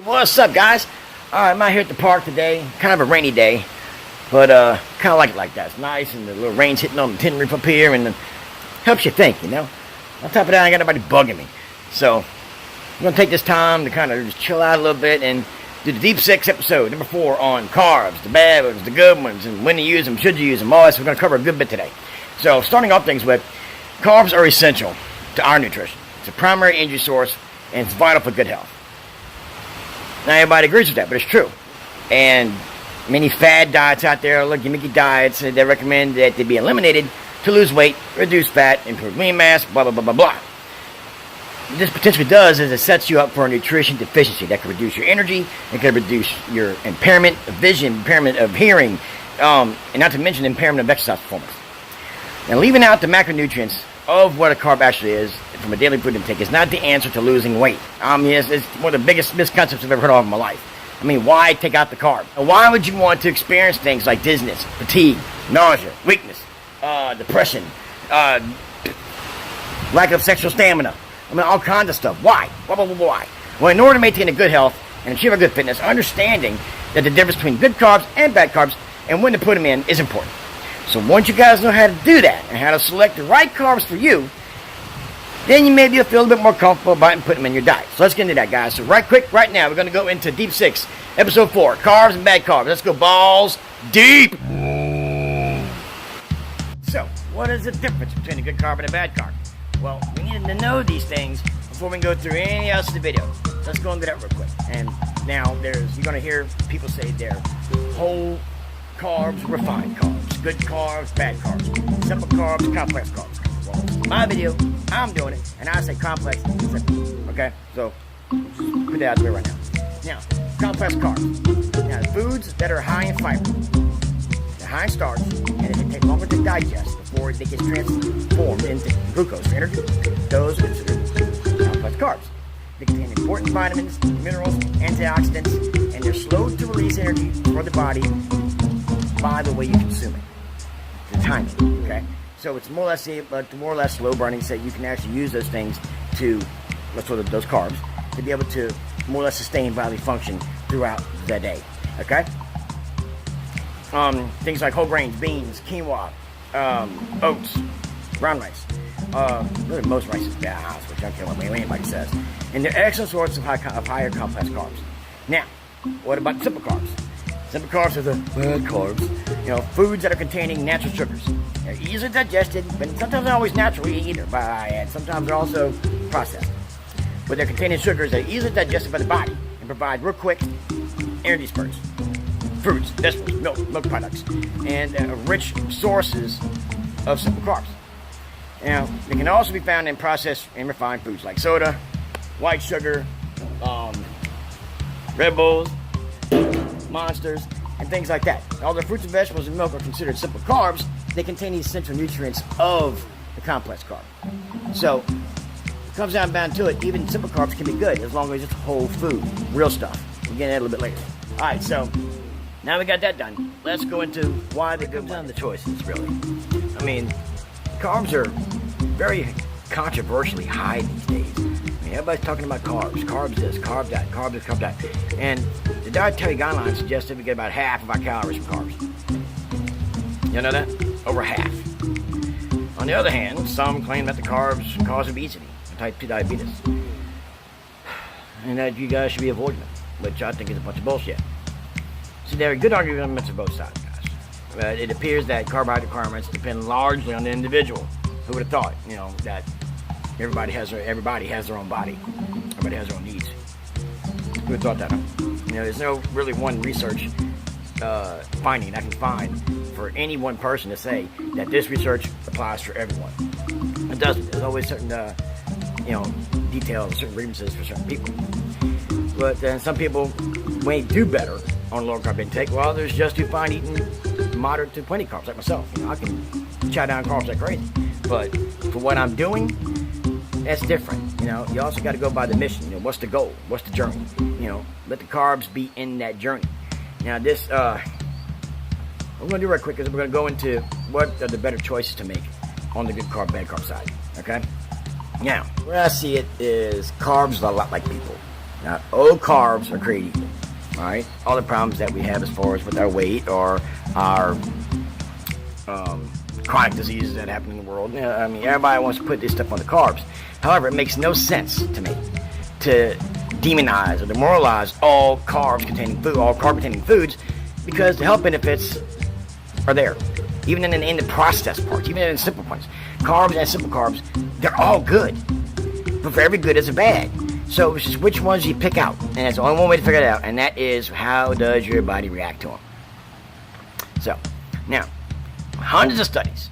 What's up, guys? Alright, I'm out here at the park today. Kind of a rainy day, but kind of like it like that. It's nice, and the little rain's hitting on the tin roof up here, and helps you think, you know. On top of that, I ain't got nobody bugging me. So, I'm going to take this time to kind of just chill out a little bit and do the Deep 6 episode, number 4, on carbs, the bad ones, the good ones, and when to use them, should you use them, all that. So we're going to cover a good bit today. So, starting off things with, carbs are essential to our nutrition. It's a primary energy source, and it's vital for good health. Now, everybody agrees with that, but it's true. And many fad diets out there, look, gimmicky diets, they recommend that they be eliminated to lose weight, reduce fat, improve lean mass, blah, blah, blah, blah, blah. What this potentially does is it sets you up for a nutrition deficiency that can reduce your energy, it can reduce your impairment of vision, impairment of hearing, and not to mention impairment of exercise performance. Now, leaving out the macronutrients of what a carb actually is from a daily food intake is not the answer to losing weight. It's one of the biggest misconceptions I've ever heard of in my life. I mean, why take out the carb? Why would you want to experience things like dizziness, fatigue, nausea, weakness, depression, lack of sexual stamina? I mean, all kinds of stuff. Why? Why? Well, in order to maintain a good health and achieve a good fitness, understanding that the difference between good carbs and bad carbs and when to put them in is important. So once you guys know how to do that and how to select the right carbs for you, then you maybe feel a little bit more comfortable about it and put them in your diet. So let's get into that, guys. So right now, we're going to go into Deep 6, Episode 4, Carbs and Bad Carbs. Let's go balls deep. So, what is the difference between a good carb and a bad carb? Well, we need to know these things before we can go through anything else in the video. So let's go into that real quick. And now, you're going to hear people say they're whole carbs, refined carbs, good carbs, bad carbs, simple carbs, complex carbs. Well, my video, I'm doing it, and I say complex and simple. Okay? So, put that out there right now. Now, complex carbs. Now, foods that are high in fiber, they're high in starch, and it can take longer to digest before they get transformed into glucose for energy. Those are considered complex carbs. They contain important vitamins, minerals, antioxidants, and they're slow to release energy for the body by the way you consume it. The timing, okay? So it's more or less slow burning, so you can actually use those things to, those carbs, to be able to more or less sustain bodily function throughout the day, okay? Things like whole grains, beans, quinoa, oats, brown rice. Really most rice is bad, which I don't care what anybody says. And they're excellent sources of higher complex carbs. Now, what about simple carbs? Simple carbs are the bad carbs. You know, foods that are containing natural sugars. They're easily digested, but sometimes not always naturally either, and sometimes they're also processed. But they're containing sugars that are easily digested by the body and provide real quick energy spurts. Fruits, vegetables, milk products, and rich sources of simple carbs. Now, they can also be found in processed and refined foods like soda, white sugar, Red Bulls, Monsters, and things like that. Although fruits and vegetables and milk are considered simple carbs, they contain the essential nutrients of the complex carb. So, it comes down to it, even simple carbs can be good as long as it's whole food, real stuff. We'll get into that a little bit later. Alright, so, now we got that done. Let's go into why they go down the choices, really. I mean, carbs are very controversially high these days. I mean, everybody's talking about carbs. Carbs this, carb that, carb this, carb that. And the dietary guidelines suggest that we get about half of our calories from carbs. You know that? Over half. On the other hand, some claim that the carbs cause obesity and type 2 diabetes. And that you guys should be avoiding them, which I think is a bunch of bullshit. See, there are good arguments on both sides, guys. It appears that carbohydrate requirements depend largely on the individual. Who would have thought, that everybody has their own body. Everybody has their own needs. Who would have thought that? There's no really one research finding I can find for any one person to say that this research applies for everyone. It doesn't. There's always certain, details, certain grievances for certain people. But some people may do better on lower carb intake, while others just do fine eating moderate to plenty carbs, like myself. I can chow down carbs like crazy. But for what I'm doing, that's different. You also got to go by the mission. What's the goal? What's the journey? Let the carbs be in that journey. Now, this, what we're going to do right quick is we're going to go into what are the better choices to make on the good carb, bad carb side. Okay? Now, where I see it is carbs are a lot like people. Not all carbs are created equal. All right, all the problems that we have as far as with our weight or our chronic diseases that happen in the world. You know, I mean, everybody wants to put this stuff on the carbs. However, it makes no sense to me to demonize or demoralize all carb-containing foods, because the health benefits are there. Even in the processed parts, even in the simple parts. Carbs and simple carbs, they're all good. But for every good, there's a bad. So it's just which ones you pick out. And that's the only one way to figure it out, and that is how does your body react to them. So, now, hundreds of studies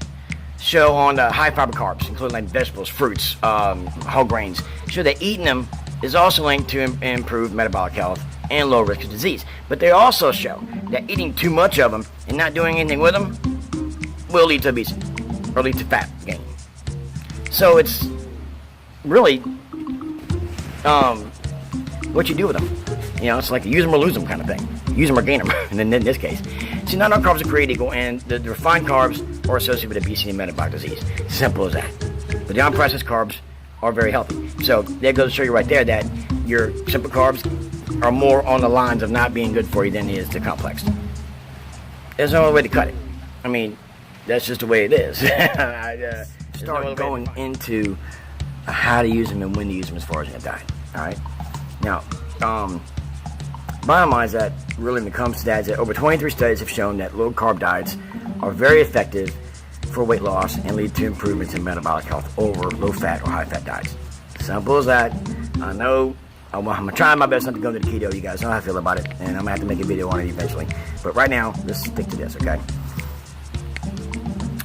show on the high fiber carbs, including like vegetables, fruits, whole grains, show that eating them is also linked to improved metabolic health and low risk of disease. But they also show that eating too much of them and not doing anything with them will lead to obesity or lead to fat gain. So it's really what you do with them. You know, it's like a use them or lose them kind of thing. Use them or gain them, and in this case. See, not all carbs are created equal, and the refined carbs are associated with obesity and metabolic disease. Simple as that. But the unprocessed carbs are very healthy. So that goes to show you right there that your simple carbs are more on the lines of not being good for you than it is the complex. There's no other way to cut it. I mean, that's just the way it is. Start going into how to use them and when to use them as far as your diet. All right. Now, bottom line is that really when it comes to that is that over 23 studies have shown that low carb diets are very effective for weight loss and lead to improvements in metabolic health over low fat or high fat diets. Simple as that. I know I'm trying my best not to go into the keto. You guys know how I feel about it, and I'm gonna have to make a video on it eventually. But right now, let's stick to this, okay?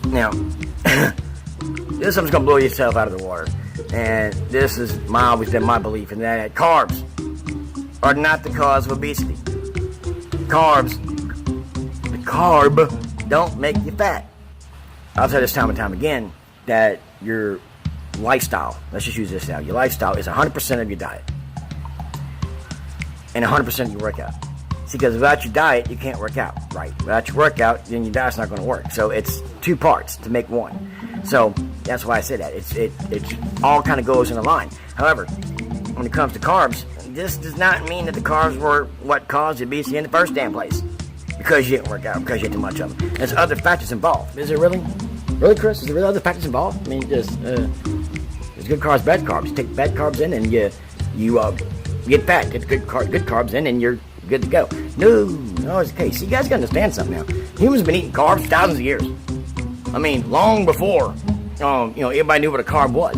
Now, this is something's gonna blow yourself out of the water, and this is always been my belief, in that carbs are not the cause of obesity. The carb don't make you fat. I've said this time and time again that your lifestyle, let's just use this now, your lifestyle is 100% of your diet and 100% of your workout. See, because without your diet, you can't work out, right? Without your workout, then your diet's not going to work. So it's two parts to make one. So that's why I say that. It all kind of goes in a line. However, when it comes to carbs, this does not mean that the carbs were what caused obesity in the first damn place. Because you didn't work out, because you ate too much of them. There's other factors involved. Is there really? Really, Chris? Is there really other factors involved? I mean, there's good carbs, bad carbs. You take bad carbs in and you get fat. Get good carbs in and you're good to go. No, it's the case. You guys got to understand something now. Humans have been eating carbs for thousands of years. I mean, long before, everybody knew what a carb was.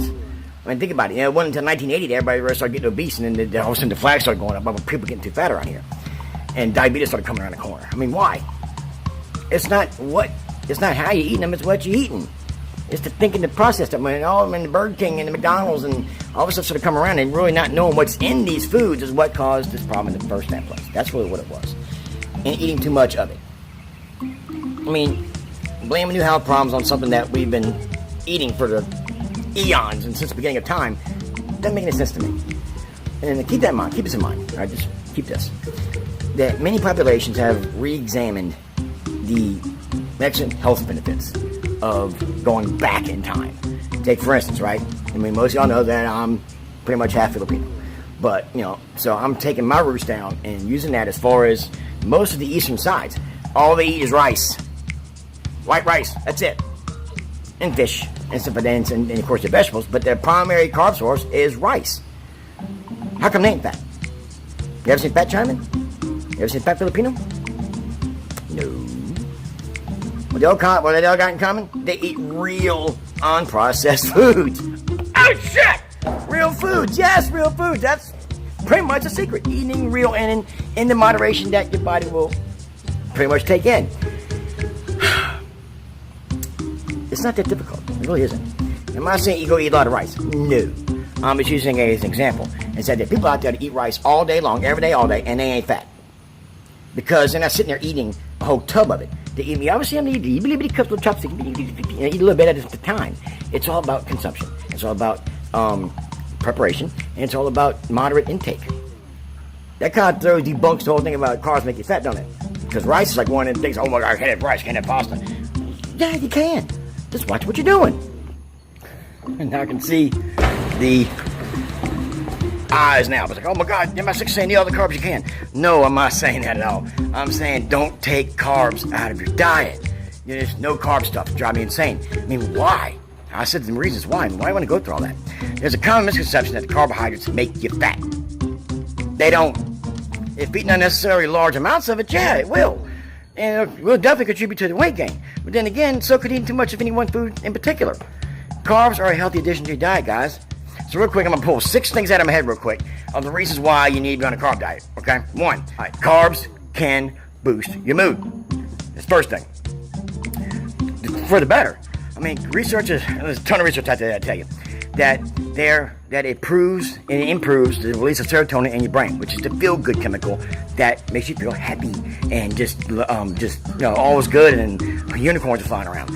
I mean, think about it. It wasn't until 1980 that everybody really started getting obese, and then all of a sudden the flag started going up about people getting too fat around here. And diabetes started coming around the corner. I mean, why? It's not how you eating them, it's what you're eating. It's the thinking, the process that when all of them in the Burger King and the McDonald's and all this stuff sort of come around and really not knowing what's in these foods is what caused this problem in the first place. That's really what it was. And eating too much of it. I mean, blaming new health problems on something that we've been eating for the eons and since the beginning of time doesn't make any sense to me. And keep that in mind. Keep this in mind. All right, just keep this. That many populations have re-examined the excellent health benefits of going back in time. Take, for instance, right? I mean, most of y'all know that I'm pretty much half Filipino. But, so I'm taking my roots down and using that as far as most of the eastern sides. All they eat is rice. White rice. That's it. And fish. And stuff, and of course, the vegetables. But their primary carb source is rice. How come they ain't fat? You ever seen fat Chinaman? You ever seen fat Filipino? No. What they all got in common? They eat real, unprocessed foods. Oh, shit! Real foods. Yes, real foods. That's pretty much a secret. Eating real and in the moderation that your body will pretty much take in. It's not that difficult. It really isn't. I'm not saying you go eat a lot of rice. No. I'm just using it as an example. And said that people out there that eat rice all day long, every day, all day, and they ain't fat. Because they're not sitting there eating a whole tub of it. They eat, obviously, I'm going to eat little cups of chopsticks, eat a little bit at a time. It's all about consumption. It's all about preparation, and it's all about moderate intake. That kind of debunks the whole thing about carbs make you fat, don't it? Because rice is like one of the things, oh my God, I can't have rice, can't have pasta. Yeah, you can. Just watch what you're doing. And I can see the eyes now. It's like, oh my God, am I sick of saying eat all the carbs you can? No, I'm not saying that at all. I'm saying don't take carbs out of your diet. There's no carb stuff. It drives me insane. I mean, why? I said the reasons why. Why do I want to go through all that? There's a common misconception that the carbohydrates make you fat. They don't. If eating unnecessarily large amounts of it, yeah, it will. And it will definitely contribute to the weight gain. But then again, so could eating too much of any one food in particular. Carbs are a healthy addition to your diet, guys. So real quick, I'm going to pull 6 things out of my head real quick of the reasons why you need to be on a carb diet, okay? 1, all right, carbs can boost your mood. That's the first thing. For the better. I mean, researchers, there's a ton of research out there that tell you that it improves the release of serotonin in your brain, which is the feel-good chemical that makes you feel happy and just all is good and unicorns are flying around.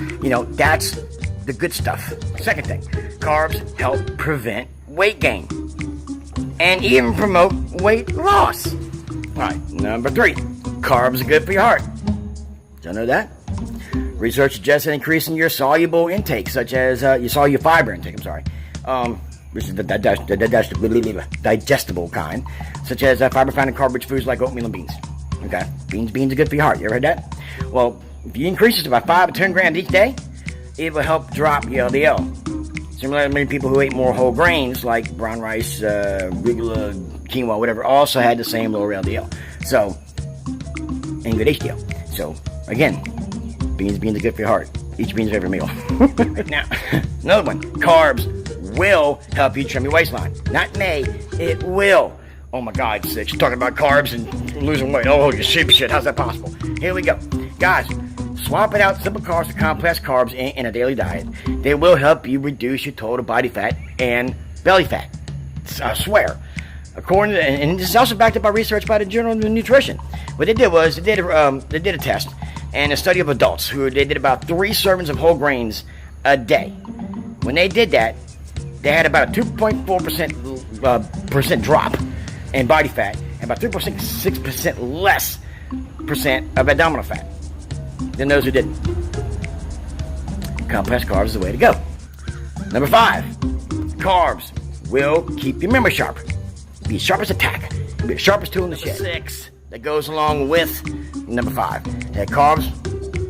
That's the good stuff. Second thing, carbs help prevent weight gain and even promote weight loss. All right, number 3, carbs are good for your heart. Did you know that? Research suggests that increasing your soluble intake, such as your soluble fiber intake, which is the digestible kind, such as fiber found in carb-rich foods like oatmeal and beans. Okay, beans are good for your heart. You ever heard that? Well, if you increase this to about 5 to 10 grams each day, it will help drop your LDL. Similarly, many people who ate more whole grains like brown rice, arugula, quinoa, whatever, also had the same lower LDL. So, and good HDL. So, again, beans are good for your heart. Eat your beans every meal. Now, another one. Carbs will help you trim your waistline. Not may, it will. Oh my God, Six. You're talking about carbs and losing weight. Oh, you sheep shit. How's that possible? Here we go. Guys, swapping out simple carbs for complex carbs in a daily diet. They will help you reduce your total body fat and belly fat. I swear. And this is also backed up by research by the Journal of Nutrition. What they did was, they did a test and a study of adults who they did about 3 servings of whole grains a day. When they did that, they had about a 2.4% drop in body fat and about 3.6% less percent of abdominal fat than those who didn't. Complex carbs is the way to go. Number 5, carbs will keep your memory sharp. Be as sharp as a tack. Be the sharpest tool in the shed. 6, that goes along with number 5. That carbs,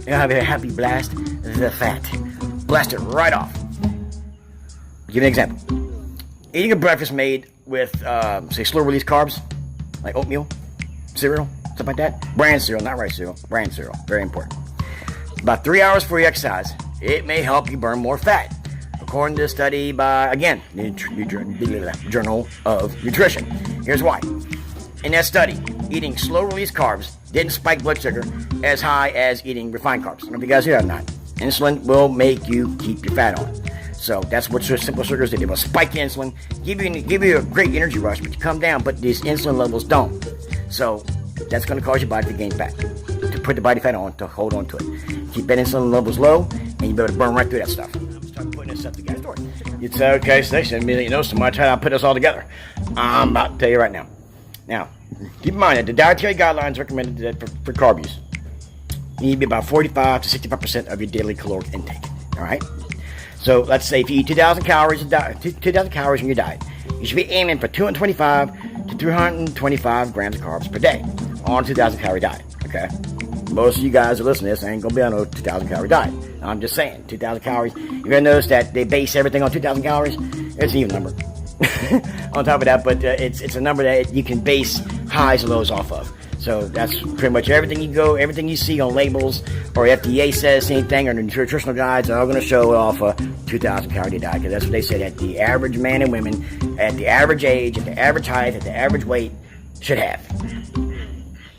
have a happy blast the fat. Blast it right off. I'll give you an example. Eating a breakfast made with, say, slow-release carbs, like oatmeal, cereal, stuff like that. Bran cereal, not rice cereal. Bran cereal, very important. About 3 hours before you exercise, it may help you burn more fat. According to a study by, again, Journal of Nutrition. Here's why. In that study, eating slow-release carbs didn't spike blood sugar as high as eating refined carbs. I don't know if you guys hear that or not. Insulin will make you keep your fat on. So that's what simple sugars do. They will spike your insulin, give you a great energy rush, but you come down, but these insulin levels don't. So that's going to cause your body to gain fat, to put the body fat on, to hold on to it. Keep that insulin levels low, and you better burn right through that stuff. Start putting this stuff together. It's okay, Station. You know so much how I put this all together. I'm about to tell you right now. Now, keep in mind that the dietary guidelines recommended that for carb use, you need to be about 45 to 65% of your daily caloric intake. All right. So let's say if you eat 2,000 calories in your diet, you should be aiming for 225 to 325 grams of carbs per day on a 2,000 calorie diet. Okay. Most of you guys are listening to this ain't gonna be on a 2,000 calorie diet. I'm just saying, 2,000 calories. You're gonna notice that they base everything on 2,000 calories. It's an even number. On top of that, but it's a number that you can base highs and lows off of. So that's pretty much everything you see on labels or FDA says anything or the nutritional guides are all going to show it off a 2,000 calorie diet, because that's what they said that the average man and women at the average age, at the average height, at the average weight should have.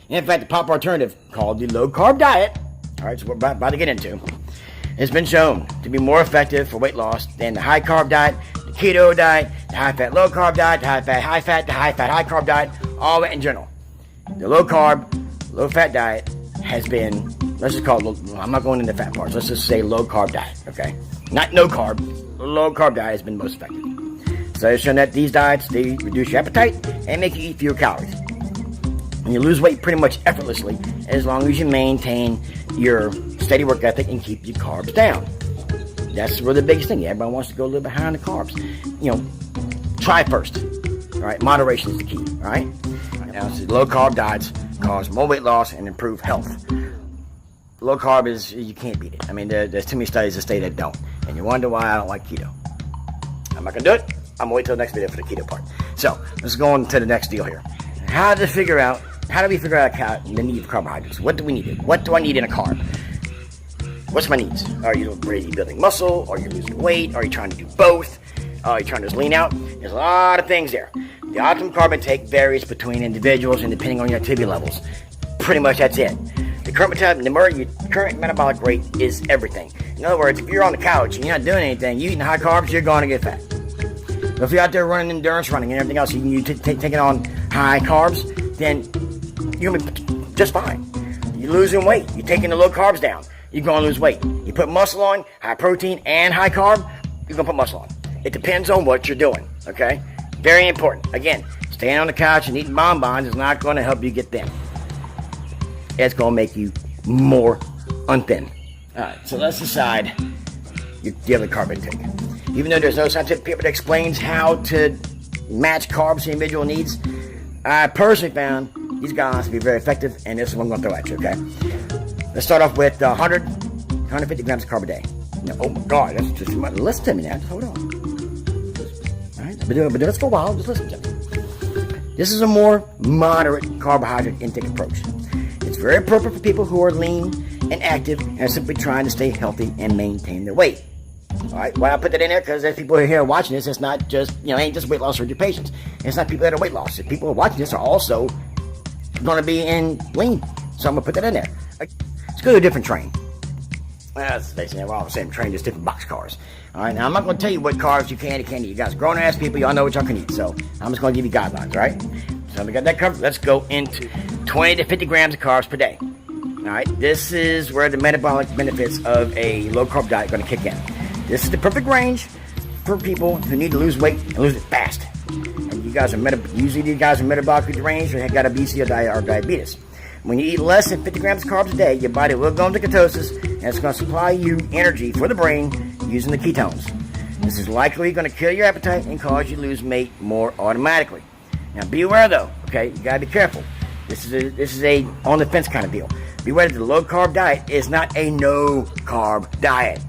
In fact, the popular alternative called the low carb diet, all right, so we're about to get into, has been shown to be more effective for weight loss than the high carb diet, the keto diet, the high fat low carb diet, the high fat high fat, the high fat high carb diet, all that in general. The low carb, low fat diet has been, let's just call it, I'm not going into fat parts, let's just say low carb diet, okay? Not no carb, low carb diet has been most effective. So it's shown that these diets, they reduce your appetite and make you eat fewer calories. And you lose weight pretty much effortlessly as long as you maintain your steady work ethic and keep your carbs down. That's really the biggest thing. Everybody wants to go a little behind the carbs. You know, try first. All right, moderation is the key. All right. Now, low carb diets cause more weight loss and improve health. Low carb is, you can't beat it. I mean, there's too many studies that say that don't. And you wonder why I don't like keto. I'm not gonna do it. I'm gonna wait till the next video for the keto part. So let's go on to the next deal here. How do we figure out the need for carbohydrates? What do we need? What do I need in a carb? What's my needs? Are you really building muscle? Are you losing weight? Are you trying to do both? Are you trying to just lean out? There's a lot of things there. The optimum carb intake varies between individuals and depending on your activity levels. Pretty much that's it. The current metabolic rate is everything. In other words, if you're on the couch and you're not doing anything, you eating high carbs, you're going to get fat. But if you're out there running endurance running and everything else, you taking on high carbs, then you're going to be just fine. You're losing weight. You're taking the low carbs down. You're going to lose weight. You put muscle on, high protein and high carb, you're going to put muscle on. It depends on what you're doing, okay? Very important. Again, staying on the couch and eating bonbons is not going to help you get thin. It's going to make you more unthin. All right, so let's decide your daily carb intake. Even though there's no scientific paper that explains how to match carbs to individual needs, I personally found these guidelines to be very effective, and this is what I'm going to throw at you, okay? Let's start off with 150 grams of carb a day. Now, oh my God, that's just listen to me now. Just hold on. All right, I've been doing this for a while. Just listen to me. This is a more moderate carbohydrate intake approach. It's very appropriate for people who are lean and active and are simply trying to stay healthy and maintain their weight. All right, why I put that in there? Because there's people here watching this. It's not just, ain't just weight loss surgery patients. It's not people that are weight loss. People who are watching this are also going to be in lean. So I'm going to put that in there. Let's go to a different train. That's basically we're all the same train, just different boxcars. All right, now I'm not going to tell you what carbs you can and can't eat. You guys are grown-ass people. Y'all know what y'all can eat. So I'm just going to give you guidelines, all right? So we got that covered. Let's go into 20 to 50 grams of carbs per day. All right, this is where the metabolic benefits of a low-carb diet are going to kick in. This is the perfect range for people who need to lose weight and lose it fast. And you guys are usually these guys are metabolically deranged or have got obesity or diabetes. When you eat less than 50 grams of carbs a day, your body will go into ketosis, and it's going to supply you energy for the brain using the ketones. This is likely going to kill your appetite and cause you to lose weight more automatically. Now, be aware though, okay? You got to be careful. This is a on the fence kind of deal. Be aware that the low carb diet is not a no carb diet.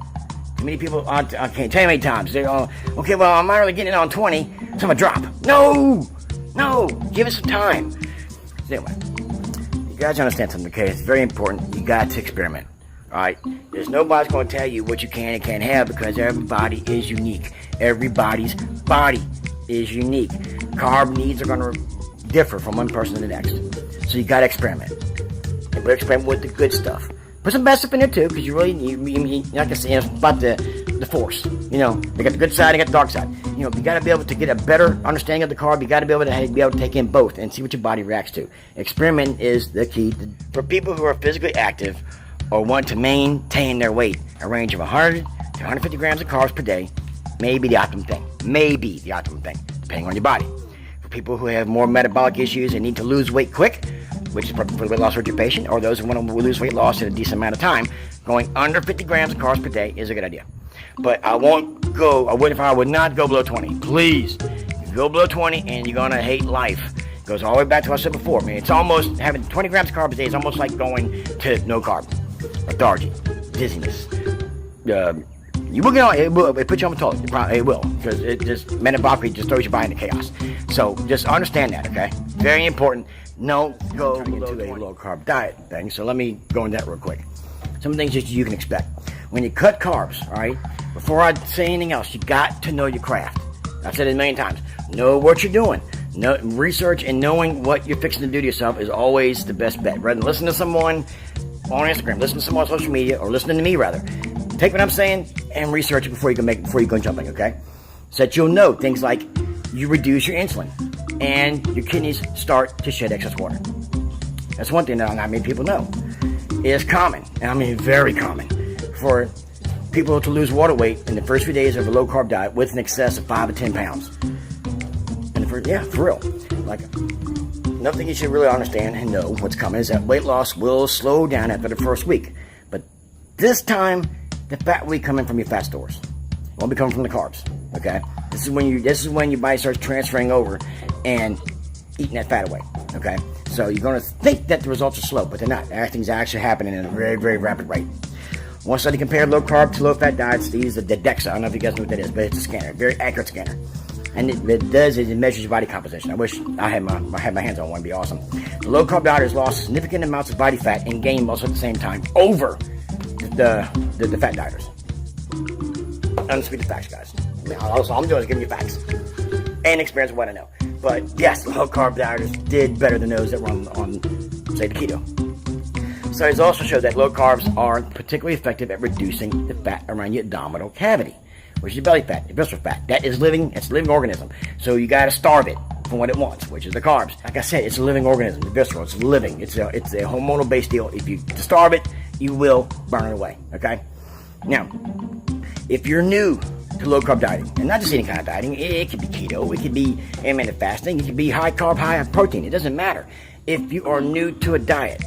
Too many people, I can't tell you how many times, they're all, okay, well, I'm not really getting it on 20, so I'm going to drop. No, give it some time. So anyway, you guys understand something, okay? It's very important. You got to experiment, all right? There's nobody's going to tell you what you can and can't have because everybody is unique. Everybody's body is unique. Carb needs are going to differ from one person to the next. So you got to experiment. And we're experimenting with the good stuff. Put some bad stuff in there too, because you're not gonna say it's about the force. They got the good side, they got the dark side. You got to be able to get a better understanding of the carb. You got to be able to take in both and see what your body reacts to. Experiment is the key for people who are physically active or want to maintain their weight. A range of 100 to 150 grams of carbs per day may be the optimum thing. Maybe the optimum thing, depending on your body. For people who have more metabolic issues and need to lose weight quick, which is perfect for the weight loss surgery patient, or those who want to lose weight loss in a decent amount of time, going under 50 grams of carbs per day is a good idea. But I would not go below 20. Please, you go below 20 and you're going to hate life. It goes all the way back to what I said before. I mean, it's almost, having 20 grams of carbs a day is almost like going to no carb. Lethargy, dizziness. You will get on, it put you on the toilet. It will, because it just metabolically just throws your body into chaos. So just understand that, okay? Very important. No, go into a low carb diet thing. So let me go into that real quick. Some things that you can expect. When you cut carbs, all right, before I say anything else, you got to know your craft. I've said it a million times. Know what you're doing. Research and knowing what you're fixing to do to yourself is always the best bet. Rather than listen to someone on Instagram, listen to someone on social media, or listening to me rather. Take what I'm saying and research it before you go jumping, okay? So that you'll know things like you reduce your insulin and your kidneys start to shed excess water. That's one thing that not many people know. It's common, and I mean very common, for people to lose water weight in the first few days of a low carb diet with an excess of 5 to 10 pounds. And for real. Like, another thing you should really understand and know what's coming is that weight loss will slow down after the first week. But this time, the fat will be coming from your fat stores. It won't be coming from the carbs. Okay? This is when your body starts transferring over and eating that fat away, okay? So you're going to think that the results are slow, but they're not. Things are actually happening at a very, very rapid rate. One study compared low-carb to low-fat diets. They use the DEXA. I don't know if you guys know what that is, but it's a scanner, very accurate scanner. And it does is it measures your body composition. I wish I had my hands on one. It'd be awesome. The low-carb dieters lost significant amounts of body fat and gained muscle at the same time over the fat dieters. Undisputed facts, guys. All I'm doing is giving you facts and experience of what I know. But yes, low-carb dieters did better than those that run on, say, the keto. Studies also show that low carbs are particularly effective at reducing the fat around your abdominal cavity, which is your belly fat, your visceral fat. That is living, it's a living organism. So you got to starve it for what it wants, which is the carbs. Like I said, it's a living organism, the visceral, it's living. It's a hormonal-based deal. If you starve it, you will burn it away, okay? Now, if you're new to low-carb dieting, and not just any kind of dieting, it could be keto, it could be intermittent fasting, it could be high-carb, high-protein, it doesn't matter. If you are new to a diet,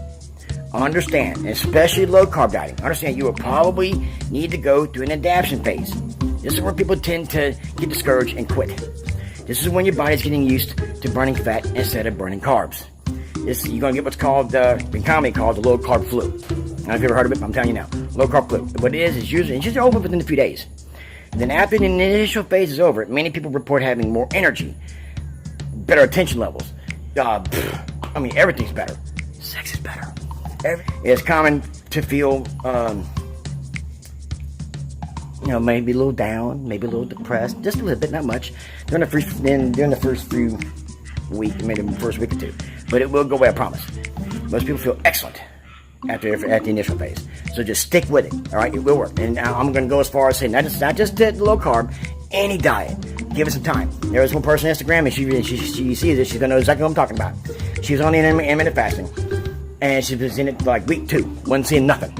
understand, especially low-carb dieting, understand you will probably need to go through an adaptation phase. This is where people tend to get discouraged and quit. This is when your body's getting used to burning fat instead of burning carbs. You're going to get what's called, in comedy called the low-carb flu. I don't know if you've ever heard of it, but I'm telling you now. Low-carb flu. What it is it's usually over within a few days. And then after the initial phase is over, many people report having more energy, better attention levels. Everything's better. Sex is better. It's common to feel, maybe a little down, maybe a little depressed, just a little bit, not much, during the first few weeks, maybe the first week or two. But it will go away, I promise. Most people feel excellent at the initial phase. So just stick with it, all right? It will work. And I'm going to go as far as saying, not just the low carb, any diet. Give it some time. There was one person on Instagram, and she sees it, she's going to know exactly what I'm talking about. She was on the intermittent fasting. And she was in it for like week 2. Wasn't seeing nothing.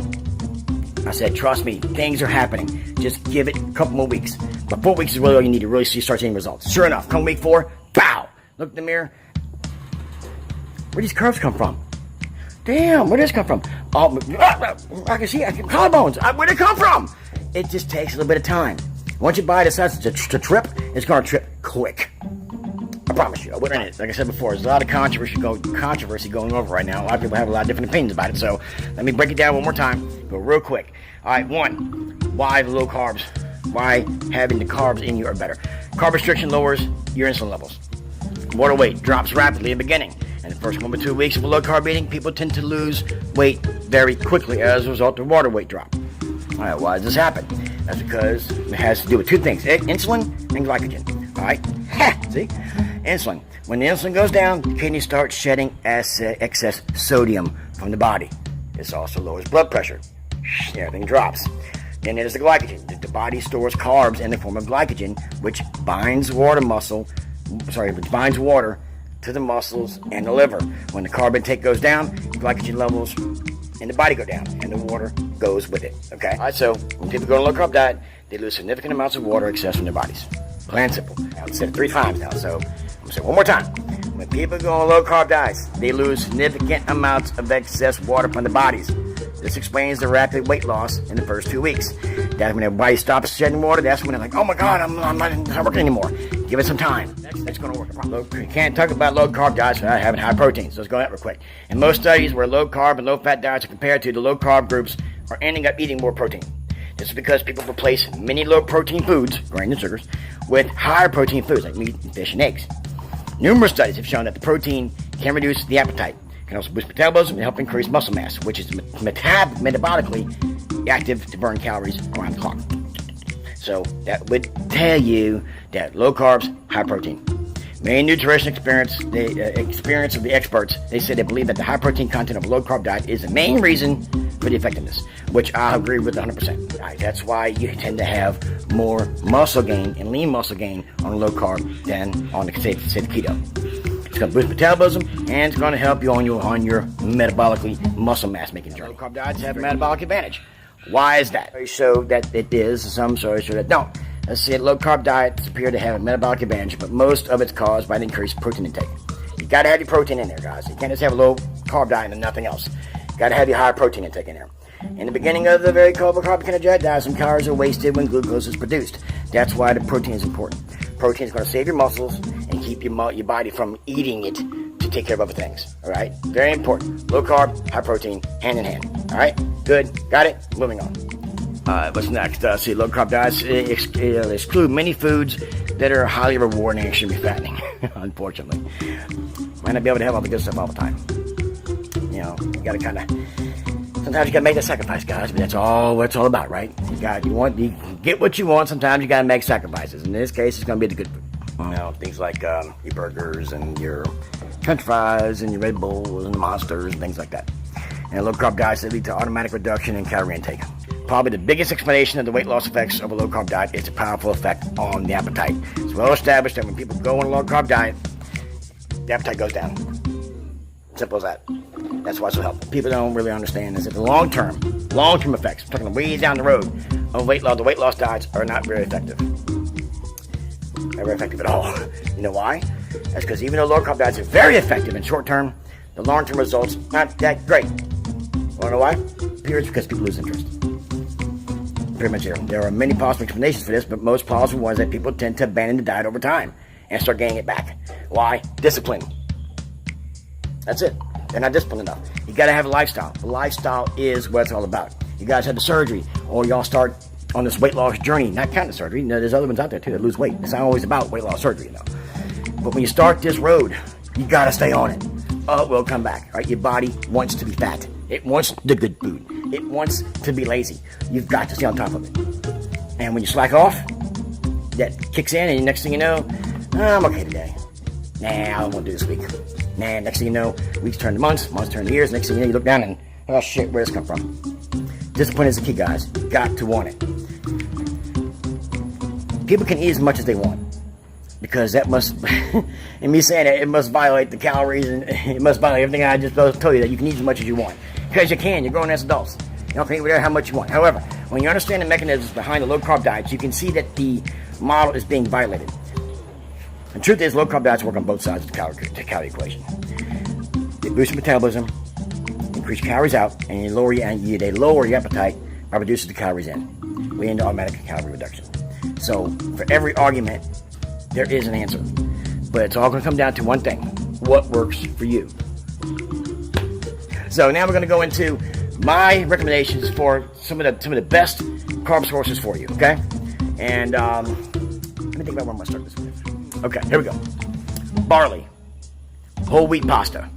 I said, trust me, things are happening. Just give it a couple more weeks. But 4 weeks is really all you need to really start seeing results. Sure enough, come week 4, pow! Look in the mirror. Where these curves come from? Damn, where did this come from? Oh, I can see collarbones. Where'd it come from? It just takes a little bit of time. Once your body decides to trip, it's going to trip quick. I promise you. Like I said before, there's a lot of controversy going over right now. A lot of people have a lot of different opinions about it. So let me break it down one more time. Go real quick. All right, 1, why the low carbs? Why having the carbs in you are better? Carb restriction lowers your insulin levels. Water weight drops rapidly in the beginning. In the first 1 or 2 weeks of a low carb eating, people tend to lose weight very quickly as a result of water weight drop. All right, why does this happen? That's because it has to do with 2 things: insulin and glycogen. All right, see? Insulin. When the insulin goes down, the kidneys start shedding excess sodium from the body. This also lowers blood pressure. Everything drops. Then there's the glycogen. The body stores carbs in the form of glycogen, which binds water to the muscles and the liver. When the carb intake goes down, glycogen levels in the body go down, and the water goes with it. Okay? All right, so when people go on a low-carb diet, they lose significant amounts of water excess from their bodies. Plain and simple. Now, I've said it 3 times now, so I'm going to say it one more time. When people go on low-carb diets, they lose significant amounts of excess water from their bodies. This explains the rapid weight loss in the first 2 weeks. That's when their body stops shedding water. That's when they're like, oh my God, I'm not working anymore. Give it some time. That's going to work. You can't talk about low-carb diets without having high protein. So let's go at it real quick. In most studies where low-carb and low-fat diets are compared to, the low-carb groups are ending up eating more protein. This is because people replace many low-protein foods, grains and sugars, with higher protein foods like meat, fish, and eggs. Numerous studies have shown that the protein can reduce the appetite, can also boost metabolism and help increase muscle mass, which is metabolically active to burn calories around the clock. So that would tell you that low carbs, high protein. Many nutrition experience of the experts, they said they believe that the high protein content of a low carb diet is the main reason for the effectiveness, which I agree with 100%. Right, that's why you tend to have more muscle gain and lean muscle gain on a low carb than on the keto. It's going to boost metabolism, and it's going to help you on your metabolically muscle mass making journey. Low carb diets have a metabolic advantage. Why is that? They show that it is. Some stories show that don't. Let's say low carb diets appear to have a metabolic advantage, but most of it's caused by the increased protein intake. You got to have your protein in there, guys. You can't just have a low carb diet and nothing else. You got to have your higher protein intake in there. In the beginning of the very carb ketogenic diet, some calories are wasted when glucose is produced. That's why the protein is important. Protein is going to save your muscles and keep keep your body from eating it to take care of other things. All right, very important. Low carb, high protein, hand in hand. All right, good, got it. Moving on. What's next? See, low carb diets exclude many foods that are highly rewarding and extremely fattening. Unfortunately, might not be able to have all the good stuff all the time. You know, you got to kind of. Sometimes you got to make that sacrifice, guys. But that's all what it's all about, right? You get what you want. Sometimes you got to make sacrifices. In this case, it's going to be the good food. You know, things like your burgers and your French fries and your Red Bulls and the Monsters and things like that. And low carb diets that lead to automatic reduction in calorie intake. Probably the biggest explanation of the weight loss effects of a low carb diet is a powerful effect on the appetite. It's well established that when people go on a low carb diet, the appetite goes down. Simple as that. That's why it's so helpful. People don't really understand is that the long-term effects, I'm talking way down the road, of weight loss, the weight loss diets are not very effective. Not very effective at all. You know why? That's because even though low carb diets are very effective in short term, the long-term results not that great. Want to know why? It's because people lose interest. Pretty much there are many possible explanations for this, but most plausible ones that people tend to abandon the diet over time and start gaining it back. Why? Discipline. That's it. They're not disciplined enough. You got to have a lifestyle. The lifestyle is what it's all about. You guys had the surgery, or y'all start on this weight loss journey. Not counting the surgery. You know, there's other ones out there too that lose weight. It's not always about weight loss surgery, you know. But when you start this road, you got to stay on it. It will come back. Right? Your body wants to be fat. It wants the good food. It wants to be lazy. You've got to stay on top of it. And when you slack off, that kicks in, and the next thing you know, I'm okay today. Nah, I don't want to do this week. Nah, next thing you know, weeks turn to months, months turn to years. Next thing you know, you look down and, oh shit, where's this come from? Discipline is the key, guys. You got to want it. People can eat as much as they want. Because that must, and me saying that, it must violate the calories, and it must violate everything I just told you, that you can eat as much as you want. Because you can, you're grown as adults. You don't can eat whatever how much you want. However, when you understand the mechanisms behind the low carb diets, you can see that the model is being violated. The truth is, low carb diets work on both sides of the calorie equation. They boost your metabolism, increase calories out, and they lower your appetite by reducing the calories in, leading to automatic calorie reduction. So, for every argument, there is an answer. But it's all going to come down to one thing. What works for you? So now we're going to go into my recommendations for some of the best carb sources for you, okay? And let me think about where I'm going to start this with. Okay, here we go. Barley, whole wheat pasta,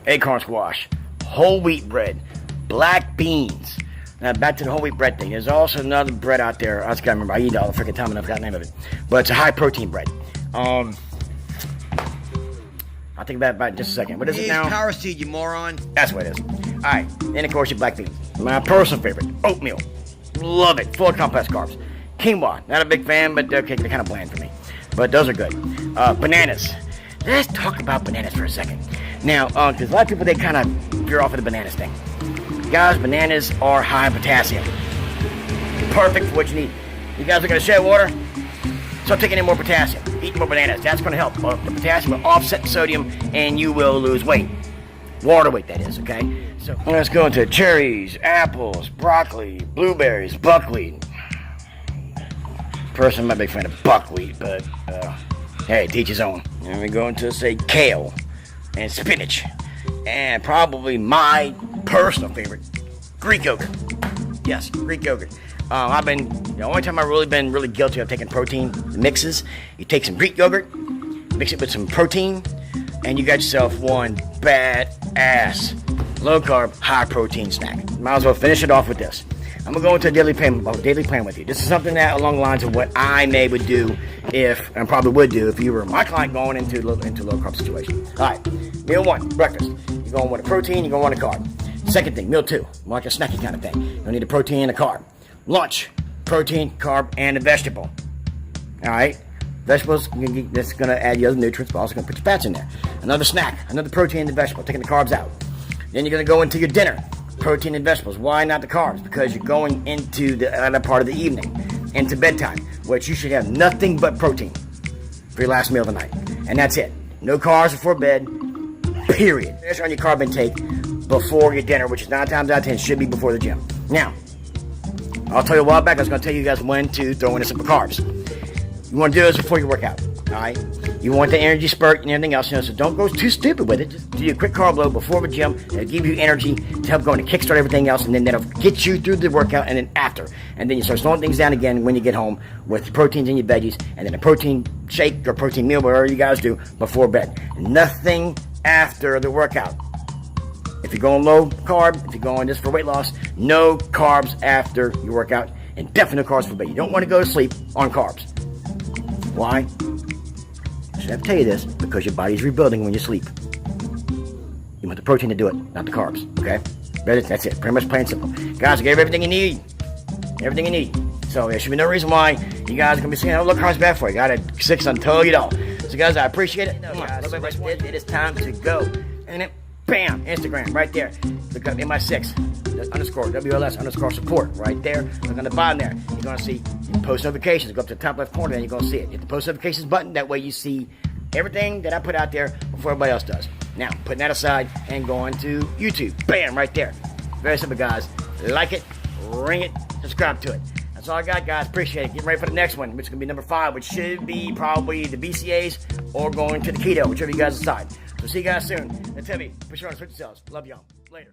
acorn squash, whole wheat bread, black beans. Now back to the whole wheat bread thing. There's also another bread out there. I just can't remember. I eat all the freaking time and I forgot the name of it. But it's a high protein bread. I'll think about it in just a second. What is it now? Power seed, you moron. That's what it is. Alright. Then of course your black beans. My personal favorite. Oatmeal. Love it. Full of complex carbs. Quinoa. Not a big fan, but they're kind of bland for me. But those are good. Bananas. Let's talk about bananas for a second. Now, because a lot of people, they kind of veer off of the bananas thing. Guys, bananas are high in potassium. Perfect for what you need. You guys are going to shed water? Start taking in more potassium. Eat more bananas. That's going to help. The potassium will offset the sodium, and you will lose weight. Water weight, that is, okay? So let's go into cherries, apples, broccoli, blueberries, buckwheat. Personally, I'm not a big fan of buckwheat, but hey, teach his own. And we go into, say, kale and spinach. And probably my personal favorite, Greek yogurt. Yes, Greek yogurt. The only time I've really been really guilty of taking protein mixes, you take some Greek yogurt, mix it with some protein, and you got yourself one badass low carb, high protein snack. Might as well finish it off with this. I'm gonna go into a daily plan with you. This is something that along the lines of what I would do and probably would do if you were my client going into low carb situation. All right, meal one, breakfast. You're gonna want a protein. You're gonna want a carb. Second thing, meal two, more like a snacky kind of thing. You're gonna need a protein and a carb. Lunch, protein, carb, and a vegetable. All right, vegetables. That's gonna add you other nutrients, but also gonna put your fats in there. Another snack, another protein and the vegetable, taking the carbs out. Then you're gonna go into your dinner. Protein and vegetables. Why not the carbs? Because you're going into the other part of the evening, into bedtime, which you should have nothing but protein for your last meal of the night. And that's it. No carbs before bed, period. Finish on your carb intake before your dinner, which is 9 times out of 10 should be before the gym. Now, I'll tell you a while back, I was going to tell you guys when to throw in some carbs. You want to do this before you work out. Alright? You want the energy spurt and everything else, so don't go too stupid with it. Just do a quick carb load before the gym. It'll give you energy to help go and kickstart everything else, and then that'll get you through the workout and then after. And then you start slowing things down again when you get home with the proteins and your veggies, and then a protein shake or protein meal, whatever you guys do, before bed. Nothing after the workout. If you're going low carb, if you're going just for weight loss, no carbs after your workout, and definitely no carbs for bed. You don't want to go to sleep on carbs. Why? I should have to tell you this, because your body's rebuilding when you sleep. You want the protein to do it, not the carbs, okay? That's it, pretty much plain and simple. Guys, I gave everything you need. Everything you need. So there should be no reason why you guys are going to be saying, oh, look, carbs bad for you. Got it 6 until you don't. So guys, I appreciate it. It is time to go. And then, bam, Instagram, right there. Look up MI6, _ WLS _ support, right there. Look on the bottom there. You're going to see post notifications. Go up to the top left corner and you're going to see it. Hit the post notifications button. That way you see everything that I put out there before everybody else does. Now, putting that aside and going to YouTube. Bam, right there. Very simple, guys. Like it, ring it, subscribe to it. That's all I got, guys. Appreciate it. Getting ready for the next one, which is going to be number 5, which should be probably the BCAs or going to the keto, whichever you guys decide. So see you guys soon. That's heavy. Push your on, switch yourselves. Love y'all. Later.